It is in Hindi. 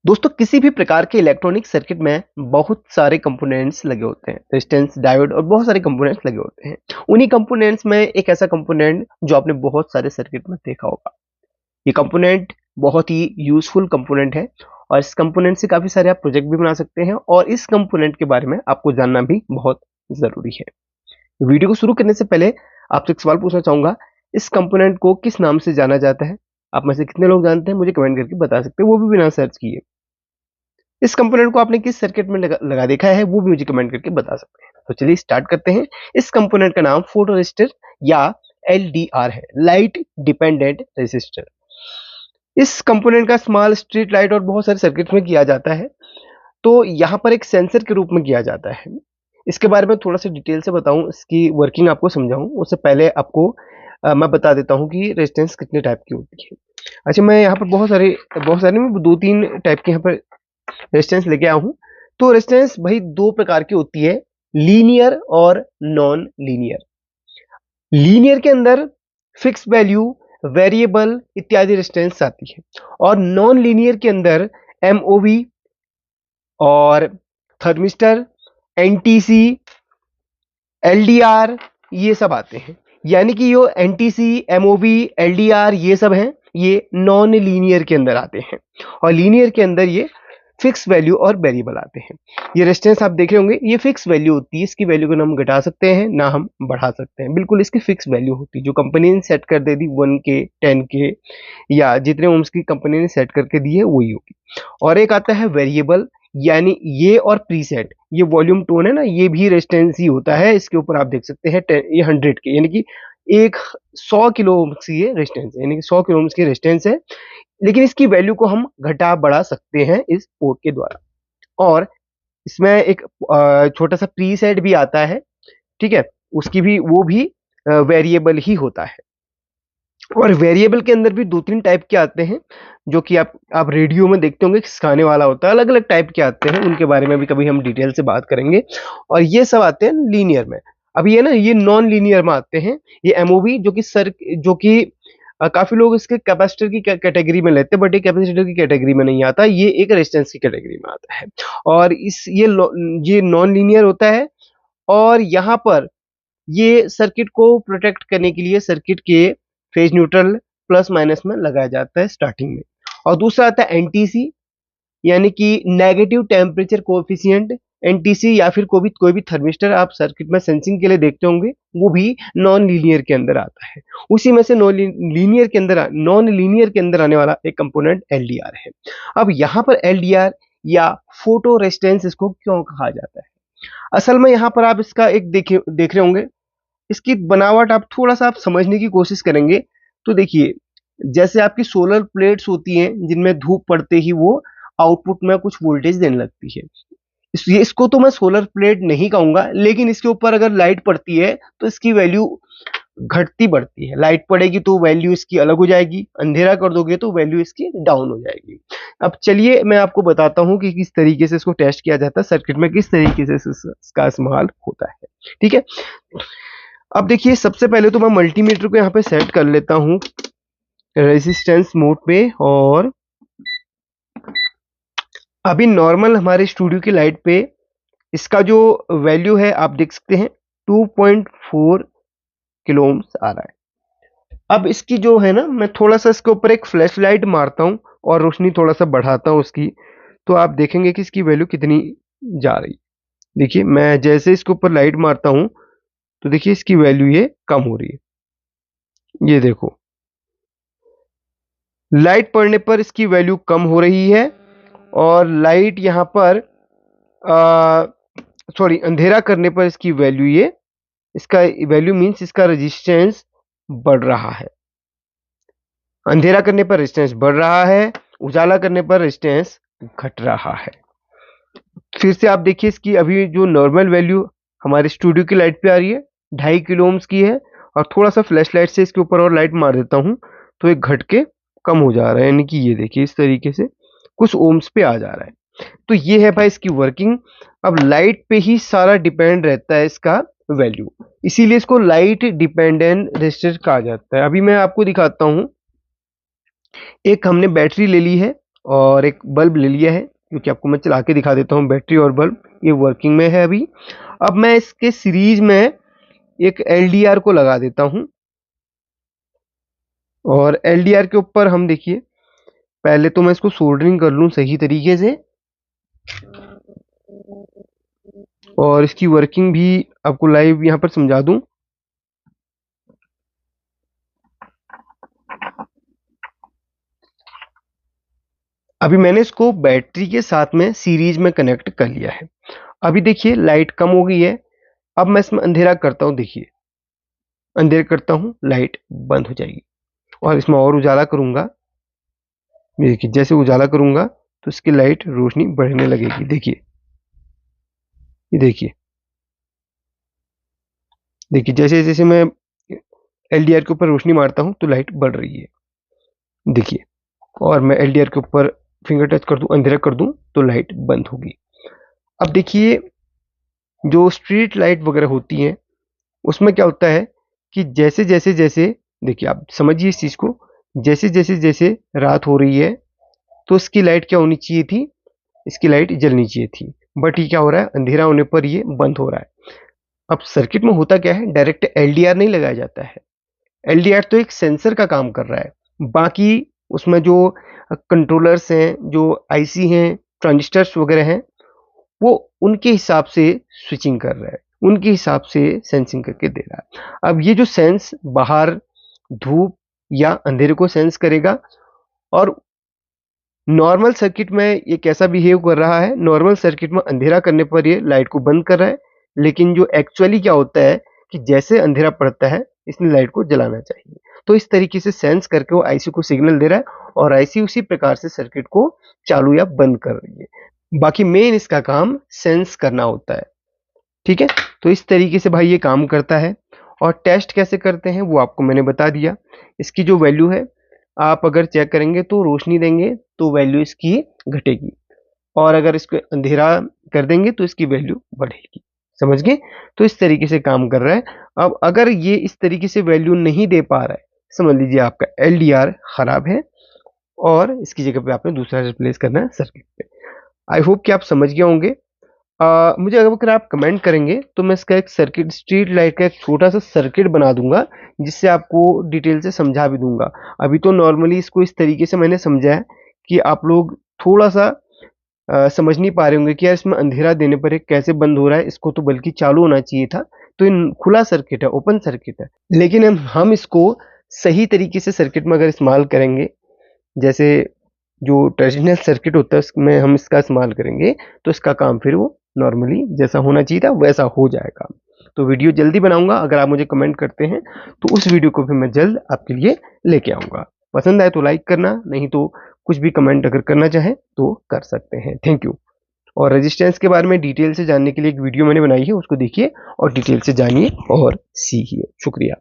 दोस्तों किसी भी प्रकार के इलेक्ट्रॉनिक सर्किट में बहुत सारे कंपोनेंट्स लगे होते हैं, रेजिस्टेंस, डायोड और बहुत सारे कंपोनेंट्स लगे होते हैं। उन्हीं कंपोनेंट्स में एक ऐसा कंपोनेंट जो आपने बहुत सारे सर्किट में देखा होगा। ये कंपोनेंट बहुत ही यूजफुल कंपोनेंट है और इस कंपोनेंट से काफी सारे आप प्रोजेक्ट भी बना सकते हैं और इस कंपोनेंट के बारे में आपको जानना भी बहुत जरूरी है। वीडियो को शुरू करने से पहले आपसे एक सवाल पूछना चाहूंगा, इस कंपोनेंट को किस नाम से जाना जाता है? आप में से कितने लोग जानते हैं मुझे कमेंट करके बता सकते हैं, वो भी बिना सर्च किए। इस कंपोनेंट को आपने किस सर्किट में लगा देखा है वो भी मुझे कमेंट करके बता सकते हैं। तो चलिए स्टार्ट करते हैं। इस कंपोनेंट का नाम फोटोरेसिस्टर या एलडीआर है, लाइट डिपेंडेंट रेसिस्टर। इस कंपोनेंट का इस्तेमाल स्ट्रीट लाइट और बहुत सारे सर्किट में किया जाता है। तो यहाँ पर एक सेंसर के रूप में किया जाता है। इसके बारे में थोड़ा सा डिटेल से बताऊं, इसकी वर्किंग आपको समझाऊं उससे पहले आपको मैं बता देता हूं कि रेजिस्टेंस कितने टाइप की होती है। अच्छा, मैं यहाँ पर बहुत सारे में दो तीन टाइप के यहाँ पर रेजिस्टेंस लेके आया हूं। तो रेजिस्टेंस भाई दो प्रकार की होती है, लीनियर और नॉन लीनियर। लीनियर के अंदर फिक्स वैल्यू, वेरिएबल इत्यादि रेजिस्टेंस आती है और नॉन लीनियर के अंदर एमओवी और थर्मिस्टर, एनटीसी, एलडीआर ये सब आते हैं। यानी कि यो एनटीसी, एमओवी, एलडीआर ये सब हैं, ये नॉन लीनियर के अंदर आते हैं और लीनियर के अंदर ये फिक्स वैल्यू और वेरिएबल आते हैं। ये रेजिस्टेंस आप देख रहे होंगे, ये फिक्स वैल्यू होती है, इसकी वैल्यू को ना हम घटा सकते हैं ना हम बढ़ा सकते हैं, बिल्कुल इसकी फिक्स वैल्यू होती है जो कंपनी ने सेट कर दे दी, 1K, 10K या जितने ओम्स की कंपनी ने सेट करके दी है वही होगी। और एक आता है वेरिएबल, यानी ये और प्रीसेट, ये वॉल्यूम टोन है ना, ये भी रेजिस्टेंस ही होता है। इसके ऊपर आप देख सकते हैं ये 100K यानी कि एक 100 किलो ओम्स की ये रेजिस्टेंस है, यानी कि 100 किलो ओम्स की रेजिस्टेंस है। लेकिन इसकी वैल्यू को हम घटा बढ़ा सकते हैं इस पोर्ट के द्वारा। और इसमें एक छोटा सा प्रीसेट भी आता है, ठीक है, उसकी भी वो भी वेरिएबल ही होता है। और वेरिएबल के अंदर भी दो तीन टाइप के आते हैं जो कि आप रेडियो में देखते होंगे, सिखाने वाला होता है, अलग अलग टाइप के आते हैं, उनके बारे में भी कभी हम डिटेल से बात करेंगे। और ये सब आते हैं लीनियर में। अब ये ना, ये नॉन लीनियर में आते हैं। ये एमओवी जो कि काफी लोग इसके कैपेसिटर की कैटेगरी में लेते हैं, बट ये कैपेसिटर की कैटेगरी में नहीं आता, ये एक रेजिस्टेंस की कैटेगरी में आता है। और ये नॉन लीनियर होता है। और यहाँ पर ये सर्किट को प्रोटेक्ट करने के लिए सर्किट के फेज न्यूट्रल प्लस माइनस में लगाया जाता है स्टार्टिंग में। और दूसरा आता है एनटीसी, यानी कि नेगेटिव टेम्परेचर कोएफिशिएंट। एनटीसी या फिर कोई भी थर्मिस्टर आप सर्किट में सेंसिंग के लिए देखते होंगे, वो भी नॉन लीनियर के अंदर आता है। उसी में से नॉन लीनियर के अंदर आने वाला एक कंपोनेंट एलडीआर है। अब यहाँ पर एलडीआर या फोटो रेजिस्टेंस इसको क्यों कहा जाता है? असल में यहाँ पर आप इसका एक देख रहे होंगे, इसकी बनावट आप थोड़ा सा आप समझने की कोशिश करेंगे तो देखिए, जैसे आपकी सोलर प्लेट्स होती हैं जिनमें धूप पड़ते ही वो आउटपुट में कुछ वोल्टेज देने लगती है। इसको तो मैं सोलर प्लेट नहीं कहूंगा, लेकिन इसके ऊपर अगर लाइट पड़ती है तो इसकी वैल्यू घटती बढ़ती है। लाइट पड़ेगी तो वैल्यू इसकी अलग हो जाएगी, अंधेरा कर दोगे तो वैल्यू इसकी डाउन हो जाएगी। अब चलिए मैं आपको बताता हूं कि किस तरीके से इसको टेस्ट किया जाता है, सर्किट में किस तरीके से इसका इस्तेमाल होता है। ठीक है, अब देखिए सबसे पहले तो मैं मल्टीमीटर को यहाँ पे सेट कर लेता हूँ रेजिस्टेंस मोड पे। और अभी नॉर्मल हमारे स्टूडियो की लाइट पे इसका जो वैल्यू है आप देख सकते हैं 2.4 किलो ओम्स आ रहा है। अब इसकी जो है ना, मैं थोड़ा सा इसके ऊपर एक फ्लैश लाइट मारता हूँ और रोशनी थोड़ा सा बढ़ाता हूँ उसकी, तो आप देखेंगे कि इसकी वैल्यू कितनी जा रही है। देखिए मैं जैसे इसके ऊपर लाइट मारता हूँ तो देखिए इसकी वैल्यू ये कम हो रही है। ये देखो, लाइट पड़ने पर इसकी वैल्यू कम हो रही है और लाइट यहाँ पर सॉरी अंधेरा करने पर इसकी वैल्यू इसका वैल्यू मीन्स इसका रेजिस्टेंस बढ़ रहा है। अंधेरा करने पर रेजिस्टेंस बढ़ रहा है, उजाला करने पर रेजिस्टेंस घट रहा है। फिर से आप देखिए, इसकी अभी जो नॉर्मल वैल्यू हमारे स्टूडियो की लाइट पे आ रही है 2.5 किलो ओम्स की है, और थोड़ा सा फ्लैश लाइट से इसके ऊपर और लाइट मार देता हूं तो एक घट के कम हो जा रहा है, यानी कि ये देखिए इस तरीके से कुछ ओम्स पे आ जा रहा है। तो ये है भाई इसकी वर्किंग। अब लाइट पे ही सारा डिपेंड रहता है इसका वैल्यू, इसीलिए इसको लाइट डिपेंडेंट रेजिस्टर कहा जाता है। अभी मैं आपको दिखाता हूं, एक हमने बैटरी ले ली है और एक बल्ब ले लिया है जो कि आपको मैं चला के दिखा देता हूँ। बैटरी और बल्ब ये वर्किंग में है अभी। अब मैं इसके सीरीज में एक एलडीआर को लगा देता हूँ और एलडीआर के ऊपर हम देखिए, पहले तो मैं इसको सोल्डरिंग कर लूँ सही तरीके से और इसकी वर्किंग भी आपको लाइव यहाँ पर समझा दूं। अभी मैंने इसको बैटरी के साथ में सीरीज में कनेक्ट कर लिया है। अभी देखिए लाइट कम हो गई है। अब मैं इसमें अंधेरा करता हूँ, देखिए अंधेरा करता हूँ, लाइट बंद हो जाएगी और इसमें और उजाला करूंगा। देखिए जैसे उजाला करूंगा तो इसकी लाइट रोशनी बढ़ने लगेगी। देखिए ये देखिए, देखिए जैसे जैसे मैं एलडीआर के ऊपर रोशनी मारता हूँ तो लाइट बढ़ रही है। देखिए, और मैं एलडीआर के ऊपर फिंगर टच कर दूं, अंधेरा कर दूं तो लाइट बंद होगी। अब देखिए जो स्ट्रीट लाइट वगैरह होती हैं उसमें क्या होता है कि जैसे जैसे जैसे देखिए आप समझिए इस चीज को, जैसे जैसे जैसे रात हो रही है तो इसकी लाइट क्या होनी चाहिए थी, इसकी लाइट जलनी चाहिए थी, बट ये क्या हो रहा है, अंधेरा होने पर ये बंद हो रहा है। अब सर्किट में होता क्या है, डायरेक्ट एलडीआर नहीं लगाया जाता है। एलडीआर तो एक सेंसर का काम कर रहा है, बाकी उसमें जो कंट्रोलर्स हैं, जो आईसी हैं, ट्रांजिस्टर्स वगैरह हैं, वो उनके हिसाब से स्विचिंग कर रहा है, उनके हिसाब से सेंसिंग करके दे रहा है। अब ये जो सेंस बाहर धूप या अंधेरे को सेंस करेगा और नॉर्मल सर्किट में ये कैसा बिहेव कर रहा है, नॉर्मल सर्किट में अंधेरा करने पर ये लाइट को बंद कर रहा है, लेकिन जो एक्चुअली क्या होता है कि जैसे अंधेरा पड़ता है इसने लाइट को जलाना चाहिए। तो इस तरीके से सेंस करके वो आईसी को सिग्नल दे रहा है और आईसी उसी प्रकार से सर्किट को चालू या बंद कर रही है। बाकी मेन इसका काम सेंस करना होता है। ठीक है, तो इस तरीके से भाई ये काम करता है। और टेस्ट कैसे करते हैं वो आपको मैंने बता दिया। इसकी जो वैल्यू है आप अगर चेक करेंगे तो रोशनी देंगे तो वैल्यू इसकी घटेगी और अगर इसको अंधेरा कर देंगे तो इसकी वैल्यू बढ़ेगी। समझ गए? तो इस तरीके से काम कर रहा है। अब अगर ये इस तरीके से वैल्यू नहीं दे पा रहा है, समझ लीजिए आपका एलडीआर खराब है और इसकी जगह पे आपने दूसरा रिप्लेस करना है सर्किट पे। आई होप कि आप समझ गए होंगे। मुझे अगर आप कमेंट करेंगे तो मैं इसका एक सर्किट, स्ट्रीट लाइट का एक छोटा सा सर्किट बना दूंगा जिससे आपको डिटेल से समझा भी दूंगा। अभी तो नॉर्मली इसको इस तरीके से मैंने समझा है कि आप लोग थोड़ा सा समझ नहीं पा रहे होंगे कि यार इसमें अंधेरा देने पर ये कैसे बंद हो रहा है, इसको तो बल्कि चालू होना चाहिए था। तो ये खुला सर्किट है, ओपन सर्किट है, लेकिन हम इसको सही तरीके से सर्किट में अगर इस्तेमाल करेंगे, जैसे जो ट्रेडिशनल सर्किट होता है उसमें हम इसका इस्तेमाल करेंगे तो इसका काम फिर वो नॉर्मली जैसा होना चाहिए था वैसा हो जाएगा। तो वीडियो जल्दी बनाऊंगा, अगर आप मुझे कमेंट करते हैं तो उस वीडियो को फिर मैं जल्द आपके लिए लेके आऊंगा। पसंद आए तो लाइक करना, नहीं तो कुछ भी कमेंट अगर करना चाहें तो कर सकते हैं। Thank you. और रेजिस्टेंस के बारे में डिटेल से जानने के लिए एक वीडियो मैंने बनाई है, उसको देखिए और डिटेल से जानिए और सीखिए। शुक्रिया।